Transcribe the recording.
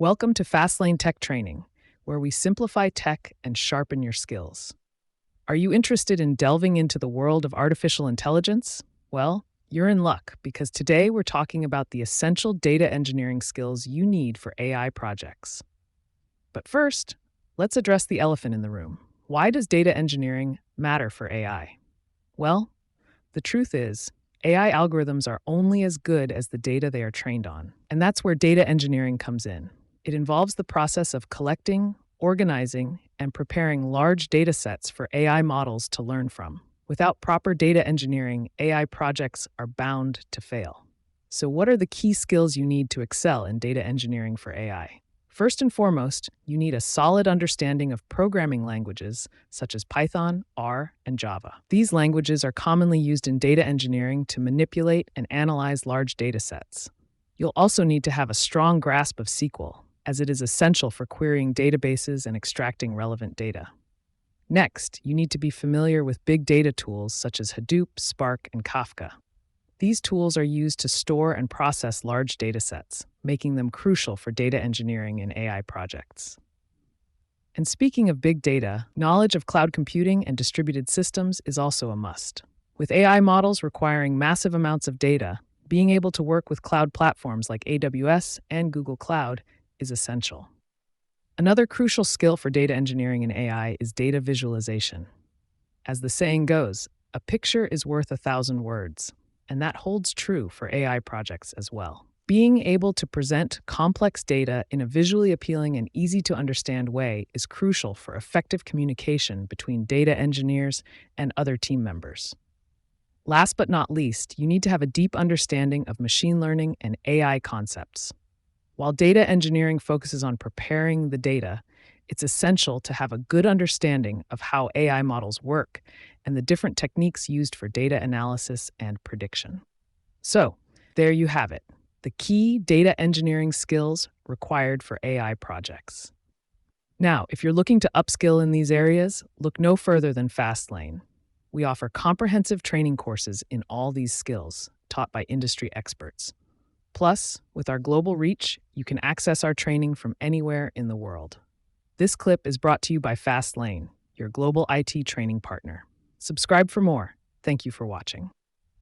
Welcome to Fastlane Tech Training, where we simplify tech and sharpen your skills. Are you interested in delving into the world of artificial intelligence? Well, you're in luck because today we're talking about the essential data engineering skills you need for AI projects. But first, let's address the elephant in the room. Why does data engineering matter for AI? Well, the truth is, AI algorithms are only as good as the data they are trained on. And that's where data engineering comes in. It involves the process of collecting, organizing, and preparing large data sets for AI models to learn from. Without proper data engineering, AI projects are bound to fail. So, what are the key skills you need to excel in data engineering for AI? First and foremost, you need a solid understanding of programming languages such as Python, R, and Java. These languages are commonly used in data engineering to manipulate and analyze large data sets. You'll also need to have a strong grasp of SQL, as it is essential for querying databases and extracting relevant data. Next, you need to be familiar with big data tools such as Hadoop, Spark, and Kafka. These tools are used to store and process large data sets, making them crucial for data engineering in AI projects. And speaking of big data, knowledge of cloud computing and distributed systems is also a must. With AI models requiring massive amounts of data, being able to work with cloud platforms like AWS and Google Cloud is essential. Another crucial skill for data engineering in AI is data visualization. As the saying goes, a picture is worth 1,000 words, and that holds true for AI projects as well. Being able to present complex data in a visually appealing and easy-to-understand way is crucial for effective communication between data engineers and other team members. Last but not least, you need to have a deep understanding of machine learning and AI concepts. While data engineering focuses on preparing the data, it's essential to have a good understanding of how AI models work and the different techniques used for data analysis and prediction. So, there you have it, the key data engineering skills required for AI projects. Now, if you're looking to upskill in these areas, look no further than Fastlane. We offer comprehensive training courses in all these skills, taught by industry experts. Plus, with our global reach, you can access our training from anywhere in the world. This clip is brought to you by Fastlane, your global IT training partner. Subscribe for more. Thank you for watching.